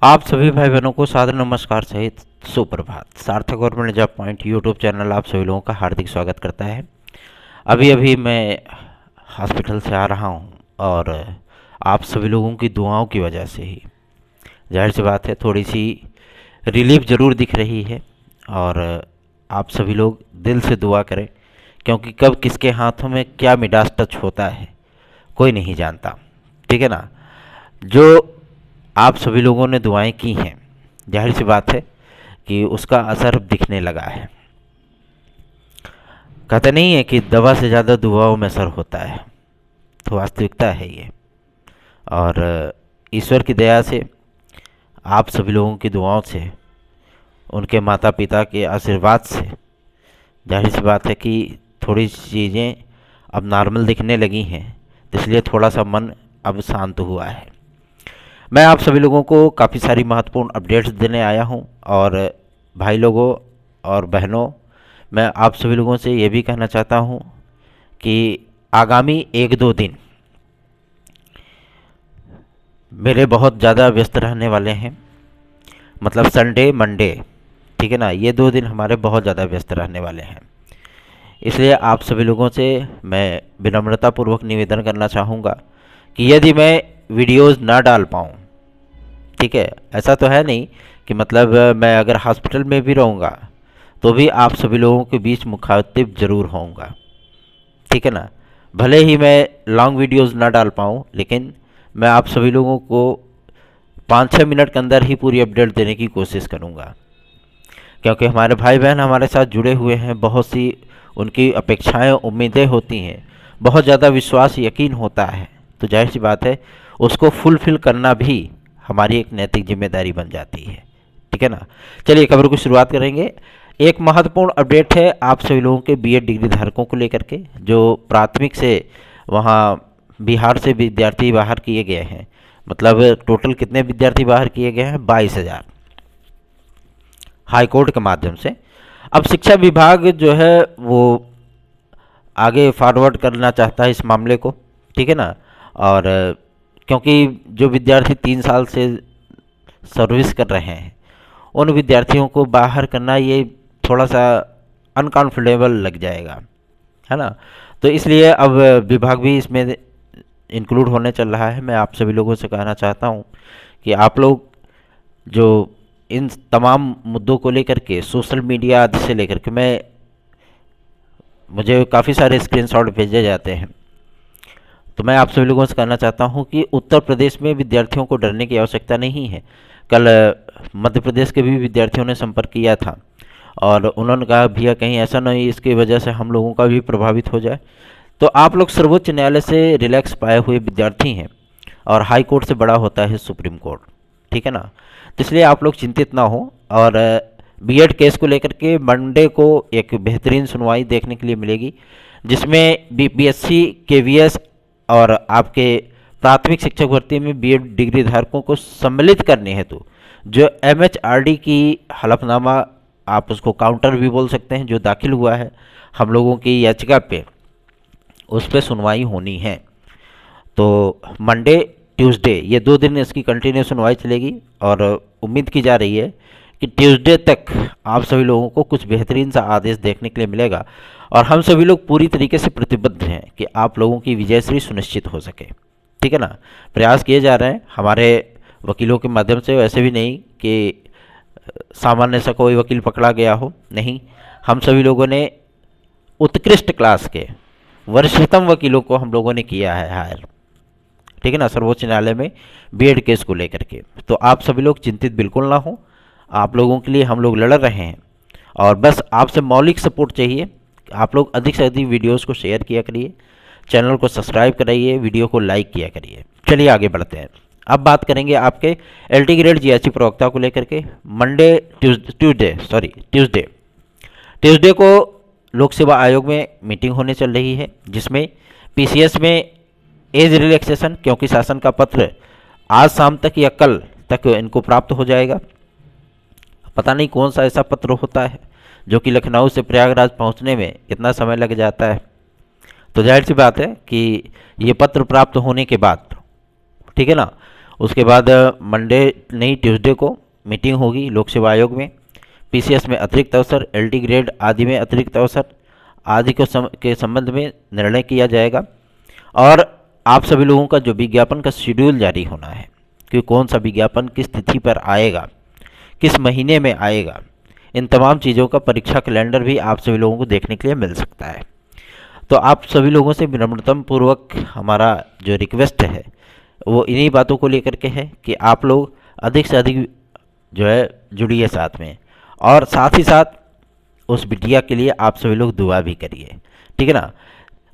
आप सभी भाई बहनों को सादर नमस्कार सहित सुप्रभात। सार्थक government job point YouTube channel आप सभी लोगों का हार्दिक स्वागत करता है। अभी अभी मैं हॉस्पिटल से आ रहा हूं और आप सभी लोगों की दुआओं की वजह से ही जाहिर सी बात है थोड़ी सी रिलीफ ज़रूर दिख रही है। और आप सभी लोग दिल से दुआ करें, क्योंकि कब किसके हाथों में क्या मिडास टच होता है कोई नहीं जानता। ठीक है ना। जो आप सभी लोगों ने दुआएं की हैं, जाहिर सी बात है कि उसका असर अब दिखने लगा है। कहते नहीं है कि दवा से ज़्यादा दुआओं में असर होता है, तो वास्तविकता है ये। और ईश्वर की दया से, आप सभी लोगों की दुआओं से, उनके माता पिता के आशीर्वाद से जाहिर सी बात है कि थोड़ी चीज़ें अब नॉर्मल दिखने लगी हैं, तो इसलिए थोड़ा सा मन अब शांत हुआ है। मैं आप सभी लोगों को काफ़ी सारी महत्वपूर्ण अपडेट्स देने आया हूं। और भाई लोगों और बहनों, मैं आप सभी लोगों से ये भी कहना चाहता हूं कि आगामी 1-2 दिन मेरे बहुत ज़्यादा व्यस्त रहने वाले हैं। मतलब संडे मंडे, ठीक है ना, ये 2 दिन हमारे बहुत ज़्यादा व्यस्त रहने वाले हैं। इसलिए आप सभी लोगों से मैं विनम्रतापूर्वक निवेदन करना चाहूँगा कि यदि मैं वीडियोज़ ना डाल पाऊँ, ठीक है, ऐसा तो है नहीं कि मतलब मैं अगर हॉस्पिटल में भी रहूँगा तो भी आप सभी लोगों के बीच मुखातिब ज़रूर होऊंगा। ठीक है ना। भले ही मैं लॉन्ग वीडियोस ना डाल पाऊँ, लेकिन मैं आप सभी लोगों को 5-6 मिनट के अंदर ही पूरी अपडेट देने की कोशिश करूँगा, क्योंकि हमारे भाई बहन हमारे साथ जुड़े हुए हैं। बहुत सी उनकी अपेक्षाएं उम्मीदें होती हैं, बहुत ज़्यादा विश्वास यकीन होता है, तो जाहिर सी बात है उसको फुलफ़िल करना भी हमारी एक नैतिक जिम्मेदारी बन जाती है। ठीक है ना। चलिए खबर की शुरुआत करेंगे। एक महत्वपूर्ण अपडेट है आप सभी लोगों के बीएड डिग्री धारकों को लेकर के, जो प्राथमिक से वहाँ बिहार से विद्यार्थी बाहर किए गए हैं। मतलब टोटल कितने विद्यार्थी बाहर किए गए हैं? 22,000 हाई कोर्ट के माध्यम से। अब शिक्षा विभाग जो है वो आगे फॉरवर्ड करना चाहता है इस मामले को। ठीक है ना। और क्योंकि जो विद्यार्थी 3 साल से सर्विस कर रहे हैं, उन विद्यार्थियों को बाहर करना ये थोड़ा सा अनकंफर्टेबल लग जाएगा, है ना। तो इसलिए अब विभाग भी इसमें इंक्लूड होने चल रहा है। मैं आप सभी लोगों से कहना चाहता हूँ कि आप लोग जो इन तमाम मुद्दों को लेकर के सोशल मीडिया आदि से लेकर के मुझे काफ़ी सारे स्क्रीनशॉट भेजे जाते हैं, तो मैं आप सभी लोगों से कहना चाहता हूं कि उत्तर प्रदेश में विद्यार्थियों को डरने की आवश्यकता नहीं है। कल मध्य प्रदेश के भी विद्यार्थियों ने संपर्क किया था और उन्होंने कहा भैया कहीं ऐसा नहीं इसकी वजह से हम लोगों का भी प्रभावित हो जाए। तो आप लोग सर्वोच्च न्यायालय से रिलैक्स पाए हुए विद्यार्थी हैं और हाई कोर्ट से बड़ा होता है सुप्रीम कोर्ट। ठीक है ना। तो इसलिए आप लोग चिंतित ना हो। और बीएड केस को लेकर के मंडे को एक बेहतरीन सुनवाई देखने के लिए मिलेगी, जिसमें बीपीएससी केवीएस और आपके प्राथमिक शिक्षक भर्ती में बीएड डिग्री धारकों को सम्मिलित करने हेतु जो एमएचआरडी की हलफनामा, आप उसको काउंटर भी बोल सकते हैं, जो दाखिल हुआ है हम लोगों की याचिका पे, उस पर सुनवाई होनी है। तो मंडे ट्यूसडे ये 2 दिन इसकी कंटिन्यू सुनवाई चलेगी और उम्मीद की जा रही है कि ट्यूसडे तक आप सभी लोगों को कुछ बेहतरीन सा आदेश देखने के लिए मिलेगा। और हम सभी लोग पूरी तरीके से प्रतिबद्ध हैं कि आप लोगों की विजयश्री सुनिश्चित हो सके। ठीक है ना। प्रयास किए जा रहे हैं हमारे वकीलों के माध्यम से। वैसे भी नहीं कि सामान्य सा कोई वकील पकड़ा गया हो, नहीं, हम सभी लोगों ने उत्कृष्ट क्लास के वरिष्ठतम वकीलों को हम लोगों ने किया है हायर। ठीक है ना। सर्वोच्च न्यायालय में बीएड केस को लेकर के, तो आप सभी लोग चिंतित बिल्कुल ना हो। आप लोगों के लिए हम लोग लड़ रहे हैं और बस आपसे मौलिक सपोर्ट चाहिए। आप लोग अधिक से अधिक वीडियोस को शेयर किया करिए, चैनल को सब्सक्राइब कराइए, वीडियो को लाइक किया करिए। चलिए आगे बढ़ते हैं। अब बात करेंगे आपके एलटी ग्रेड जीएसटी प्रवक्ता को लेकर के। ट्यूसडे को लोक सेवा आयोग में मीटिंग होने चल रही है, जिसमें पीसीएस में एज रिलैक्सेशन, क्योंकि शासन का पत्र आज शाम तक या कल तक इनको प्राप्त हो जाएगा। पता नहीं कौन सा ऐसा पत्र होता है जो कि लखनऊ से प्रयागराज पहुंचने में इतना समय लग जाता है। तो जाहिर सी बात है कि ये पत्र प्राप्त होने के बाद, ठीक है ना, उसके बाद मंडे नहीं ट्यूसडे को मीटिंग होगी लोक सेवा आयोग में। पीसीएस में अतिरिक्त अवसर, एलटी ग्रेड आदि में अतिरिक्त अवसर आदि के संबंध में निर्णय किया जाएगा। और आप सभी लोगों का जो विज्ञापन का शेड्यूल जारी होना है कि कौन सा विज्ञापन किस तिथि पर आएगा, किस महीने में आएगा, इन तमाम चीज़ों का परीक्षा कैलेंडर भी आप सभी लोगों को देखने के लिए मिल सकता है। तो आप सभी लोगों से विनम्रतम पूर्वक हमारा जो रिक्वेस्ट है वो इन्हीं बातों को लेकर के है कि आप लोग अधिक से अधिक जो है जुड़िए साथ में, और साथ ही साथ उस बिटिया के लिए आप सभी लोग दुआ भी करिए, ठीक है ना।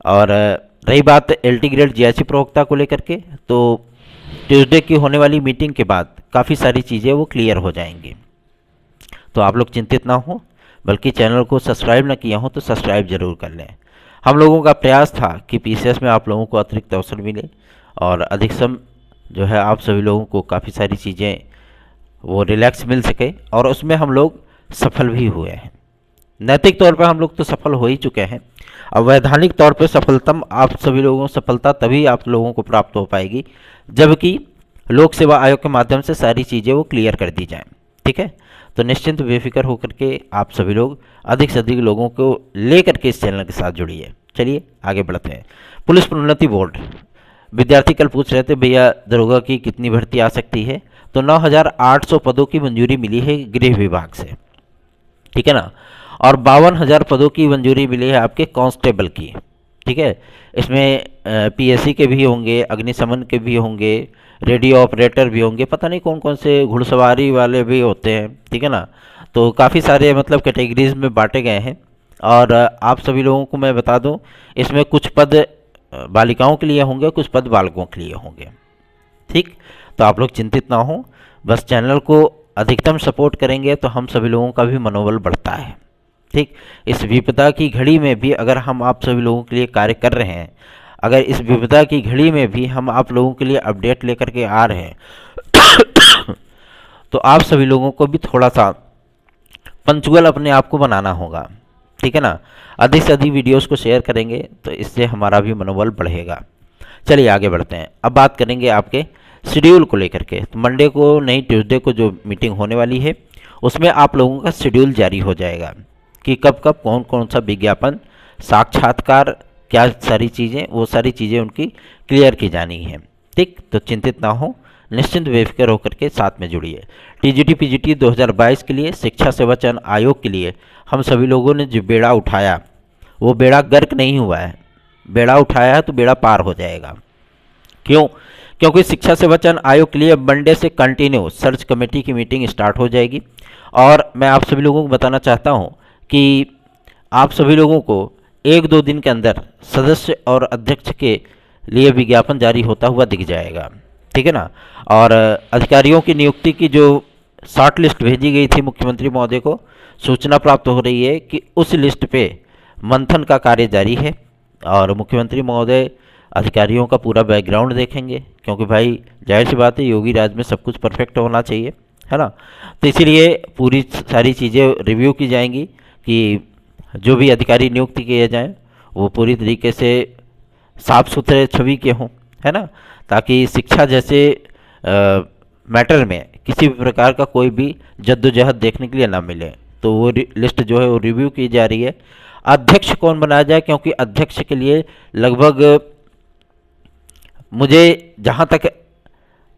और रही बात एलटी ग्रेड जीआईसी प्रवक्ता को लेकर के, तो ट्यूसडे की होने वाली मीटिंग के बाद काफ़ी सारी चीज़ें वो क्लियर हो जाएंगी। तो आप लोग चिंतित ना हो, बल्कि चैनल को सब्सक्राइब ना किया हो तो सब्सक्राइब जरूर कर लें। हम लोगों का प्रयास था कि पीसीएस में आप लोगों को अतिरिक्त अवसर मिले और अधिकतम जो है आप सभी लोगों को काफ़ी सारी चीज़ें वो रिलैक्स मिल सके, और उसमें हम लोग सफल भी हुए हैं। नैतिक तौर पर हम लोग तो सफल हो ही चुके हैं। अब वैधानिक तौर पर आप सभी लोगों को सफलता तभी आप लोगों को प्राप्त हो पाएगी जबकि लोक सेवा आयोग के माध्यम से सारी चीज़ें वो क्लियर कर दी जाएं, ठीक है। तो निश्चिंत बेफिक्र होकर के आप सभी लोग अधिक से अधिक लोगों को लेकर के इस चैनल के साथ जुड़िए। चलिए आगे बढ़ते हैं। पुलिस प्रोन्नति बोर्ड, विद्यार्थी कल पूछ रहे थे भैया दरोगा की कितनी भर्ती आ सकती है, तो 9,800 पदों की मंजूरी मिली है गृह विभाग से, ठीक है ना। और 52,000 पदों की मंजूरी मिली है आपके कांस्टेबल की, ठीक है। इसमें पीएससी के भी होंगे, अग्निशमन के भी होंगे, रेडियो ऑपरेटर भी होंगे, पता नहीं कौन कौन से घुड़सवारी वाले भी होते हैं, ठीक है ना। तो काफ़ी सारे मतलब कैटेगरीज में बांटे गए हैं। और आप सभी लोगों को मैं बता दूं, इसमें कुछ पद बालिकाओं के लिए होंगे, कुछ पद बालकों के लिए होंगे, ठीक। तो आप लोग चिंतित ना हो, बस चैनल को अधिकतम सपोर्ट करेंगे तो हम सभी लोगों का भी मनोबल बढ़ता है, ठीक। इस विपदा की घड़ी में भी अगर हम आप सभी लोगों के लिए कार्य कर रहे हैं, अगर इस विपदा की घड़ी में भी हम आप लोगों के लिए अपडेट लेकर के आ रहे हैं तो आप सभी लोगों को भी थोड़ा सा पंचुअल अपने आप को बनाना होगा, ठीक है ना। अधिक से अधिक वीडियोस को शेयर करेंगे तो इससे हमारा भी मनोबल बढ़ेगा। चलिए आगे बढ़ते हैं। अब बात करेंगे आपके शेड्यूल को लेकर के। तो मंडे को नहीं ट्यूसडे को जो मीटिंग होने वाली है उसमें आप लोगों का शेड्यूल जारी हो जाएगा कि कब कब कौन कौन सा विज्ञापन, साक्षात्कार, क्या सारी चीज़ें, वो सारी चीज़ें उनकी क्लियर की जानी है, ठीक। तो चिंतित ना हो, निश्चिंत बेफिक्र होकर के साथ में जुड़िए। टीजीटी पीजीटी 2022 के लिए शिक्षा सेवा चयन आयोग के लिए हम सभी लोगों ने जो बेड़ा उठाया वो बेड़ा गर्क नहीं हुआ है, बेड़ा उठाया है तो बेड़ा पार हो जाएगा। क्यों? क्योंकि शिक्षा सेवा चयन आयोग के लिए मंडे से कंटिन्यू सर्च कमेटी की मीटिंग स्टार्ट हो जाएगी। और मैं आप सभी लोगों को बताना चाहता हूं कि आप सभी लोगों को 1-2 दिन के अंदर सदस्य और अध्यक्ष के लिए विज्ञापन जारी होता हुआ दिख जाएगा, ठीक है ना। और अधिकारियों की नियुक्ति की जो शॉर्ट लिस्ट भेजी गई थी मुख्यमंत्री महोदय को, सूचना प्राप्त हो रही है कि उस लिस्ट पे मंथन का कार्य जारी है और मुख्यमंत्री महोदय अधिकारियों का पूरा बैकग्राउंड देखेंगे, क्योंकि भाई जाहिर सी बात है योगी राज में सब कुछ परफेक्ट होना चाहिए, है ना। तो इसीलिए पूरी सारी चीज़ें रिव्यू की जाएंगी कि जो भी अधिकारी नियुक्त किए जाएं वो पूरी तरीके से साफ सुथरे छवि के हों, है ना, ताकि शिक्षा जैसे मैटर में किसी भी प्रकार का कोई भी जद्दोजहद देखने के लिए ना मिले। तो वो लिस्ट जो है वो रिव्यू की जा रही है। अध्यक्ष कौन बनाया जाए, क्योंकि अध्यक्ष के लिए लगभग मुझे जहाँ तक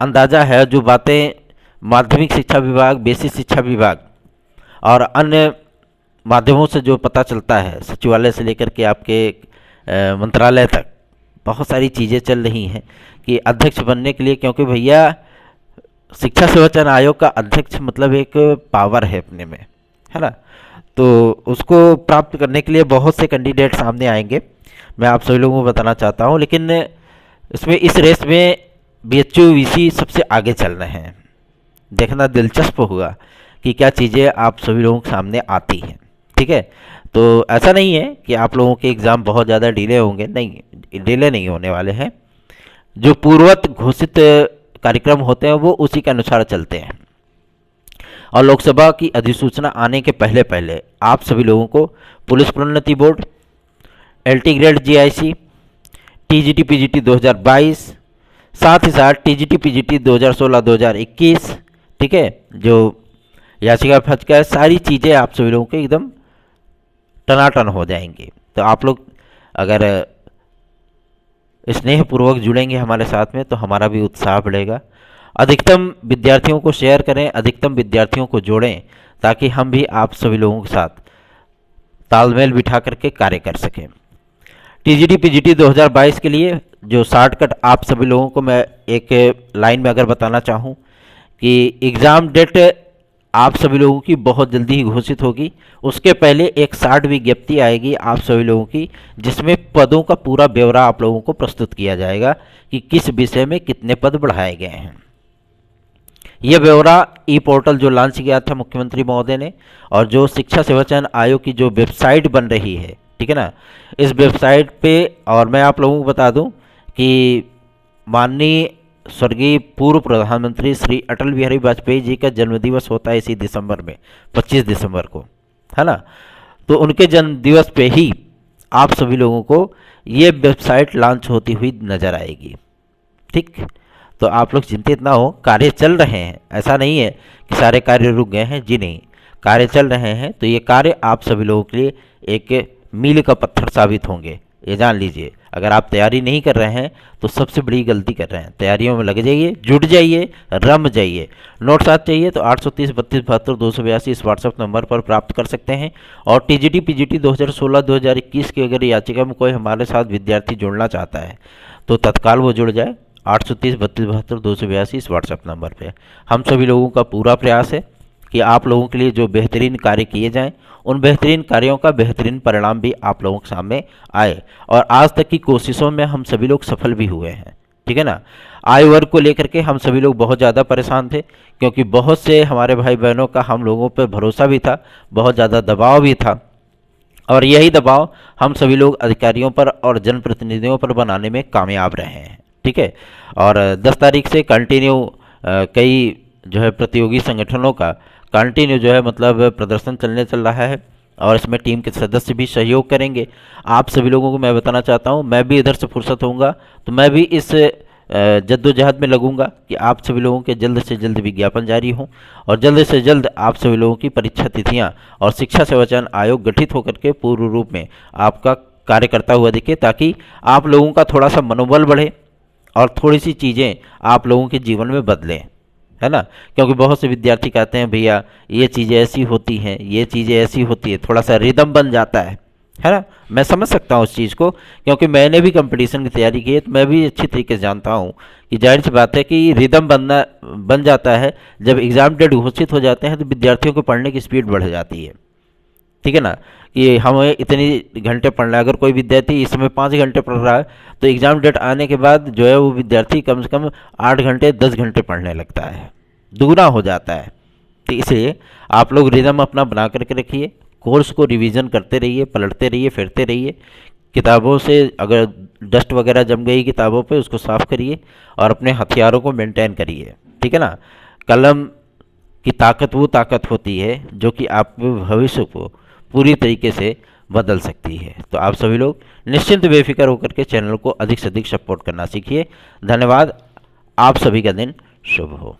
अंदाज़ा है, जो बातें माध्यमिक शिक्षा विभाग, बेसिक शिक्षा विभाग और अन्य माध्यमों से जो पता चलता है, सचिवालय से लेकर के आपके मंत्रालय तक बहुत सारी चीज़ें चल रही हैं कि अध्यक्ष बनने के लिए, क्योंकि भैया शिक्षा सेवा चयन आयोग का अध्यक्ष मतलब एक पावर है अपने में, है ना। तो उसको प्राप्त करने के लिए बहुत से कैंडिडेट सामने आएंगे, मैं आप सभी लोगों को बताना चाहता हूँ। लेकिन इसमें इस रेस में बीएचयू वीसी सबसे आगे चल रहे हैं। देखना दिलचस्प होगा कि क्या चीज़ें आप सभी लोगों के सामने आती हैं, ठीक है। तो ऐसा नहीं है कि आप लोगों के एग्ज़ाम बहुत ज़्यादा डिले होंगे, नहीं, डिले नहीं होने वाले हैं। जो पूर्वत घोषित कार्यक्रम होते हैं वो उसी के अनुसार चलते हैं। और लोकसभा की अधिसूचना आने के पहले पहले आप सभी लोगों को पुलिस प्रोन्नति board, LT grade GIC, TGT PGT 2022, साथ ही साथ टीजीटी पीजीटी 2016-2021, ठीक है, जो याचिका फंस का है, सारी चीज़ें आप सभी लोगों के एकदम टनाटन हो जाएंगी। तो आप लोग अगर स्नेहपूर्वक जुड़ेंगे हमारे साथ में तो हमारा भी उत्साह बढ़ेगा। अधिकतम विद्यार्थियों को शेयर करें, अधिकतम विद्यार्थियों को जोड़ें, ताकि हम भी आप सभी लोगों के साथ तालमेल बिठा करके कार्य कर सकें। टीजीटी पीजीटी 2022 के लिए जो शॉर्टकट आप सभी लोगों को मैं एक लाइन में अगर बताना चाहूँ कि एग्ज़ाम डेट आप सभी लोगों की बहुत जल्दी ही घोषित होगी। उसके पहले एक शॉर्ट विज्ञप्ति आएगी आप सभी लोगों की, जिसमें पदों का पूरा ब्यौरा आप लोगों को प्रस्तुत किया जाएगा कि किस विषय में कितने पद बढ़ाए गए हैं। यह ब्यौरा ई पोर्टल जो लॉन्च किया था मुख्यमंत्री महोदय ने, और जो शिक्षा सेवा चयन आयोग की जो वेबसाइट बन रही है, ठीक है ना, इस वेबसाइट पे, और मैं आप लोगों को बता दूं कि माननीय स्वर्गीय पूर्व प्रधानमंत्री श्री अटल बिहारी वाजपेयी जी का जन्मदिवस होता है इसी दिसंबर में, 25 दिसंबर को, है ना। तो उनके जन्म दिवस पे ही आप सभी लोगों को ये वेबसाइट लॉन्च होती हुई नज़र आएगी, ठीक। तो आप लोग चिंतित ना हो, कार्य चल रहे हैं, ऐसा नहीं है कि सारे कार्य रुक गए हैं, जी नहीं, कार्य चल रहे हैं। तो ये कार्य आप सभी लोगों के लिए एक मील का पत्थर साबित होंगे, ये जान लीजिए। अगर आप तैयारी नहीं कर रहे हैं तो सबसे बड़ी गलती कर रहे हैं। तैयारियों में लग जाइए, जुट जाइए, रम जाइए। नोट्स आप चाहिए तो 830-32-72-282 इस व्हाट्सएप नंबर पर प्राप्त कर सकते हैं। और टीजीटी पीजीटी 2016-2021 की अगर याचिका में कोई हमारे साथ विद्यार्थी जुड़ना चाहता है तो तत्काल वो जुड़ जाए 830-32-72-282 इस व्हाट्सएप नंबर पर। हम सभी लोगों का पूरा प्रयास है कि आप लोगों के लिए जो बेहतरीन कार्य किए जाएं, उन बेहतरीन कार्यों का बेहतरीन परिणाम भी आप लोगों के सामने आए। और आज तक की कोशिशों में हम सभी लोग सफल भी हुए हैं, ठीक है ना। आयु वर्ग को लेकर के हम सभी लोग बहुत ज़्यादा परेशान थे, क्योंकि बहुत से हमारे भाई बहनों का हम लोगों पर भरोसा भी था, बहुत ज़्यादा दबाव भी था, और यही दबाव हम सभी लोग अधिकारियों पर और जनप्रतिनिधियों पर बनाने में कामयाब रहे हैं, ठीक है। और 10 तारीख से कंटिन्यू कई जो है प्रतियोगी संगठनों का कंटिन्यू जो है मतलब प्रदर्शन चल रहा है, और इसमें टीम के सदस्य भी सहयोग करेंगे। आप सभी लोगों को मैं बताना चाहता हूं, मैं भी इधर से फुर्सत होऊंगा तो मैं भी इस जद्दोजहद में लगूंगा कि आप सभी लोगों के जल्द से जल्द विज्ञापन जारी हों, और जल्द से जल्द आप सभी लोगों की परीक्षा तिथियां और शिक्षा सेवा चयन आयोग गठित होकर के पूर्ण रूप में आपका कार्य करता हुआ दिखे, ताकि आप लोगों का थोड़ा सा मनोबल बढ़े और थोड़ी सी चीज़ें आप लोगों के जीवन में बदलें, है ना। क्योंकि बहुत से विद्यार्थी कहते हैं भैया ये चीज़ें ऐसी होती हैं, ये चीज़ें ऐसी होती है, थोड़ा सा रिदम बन जाता है ना। मैं समझ सकता हूँ उस चीज़ को, क्योंकि मैंने भी कंपटीशन की तैयारी की है, तो मैं भी अच्छी तरीके से जानता हूँ कि जाहिर सी बात है कि रिदम बन जाता है। जब एग्ज़ाम डेट घोषित हो जाते हैं तो विद्यार्थियों को पढ़ने की स्पीड बढ़ जाती है, ठीक है ना, कि हमें इतनी घंटे पढ़ना है। अगर कोई विद्यार्थी इस समय 5 घंटे पढ़ रहा है तो एग्ज़ाम डेट आने के बाद जो है वो विद्यार्थी कम से कम 8 घंटे 10 घंटे पढ़ने लगता है, दुगना हो जाता है। तो इसलिए आप लोग रिदम अपना बना करके रखिए, कोर्स को रिवीजन करते रहिए, पलटते रहिए, फिरते रहिए। किताबों से अगर डस्ट वगैरह जम गई किताबों पे उसको साफ़ करिए, और अपने हथियारों को मेंटेन करिए, ठीक है ना। कलम की ताकत वो ताकत होती है जो कि आपके भविष्य को पूरी तरीके से बदल सकती है। तो आप सभी लोग निश्चिंत बेफिक्र होकर के चैनल को अधिक से अधिक सपोर्ट करना सीखिए। धन्यवाद। आप सभी का दिन शुभ हो।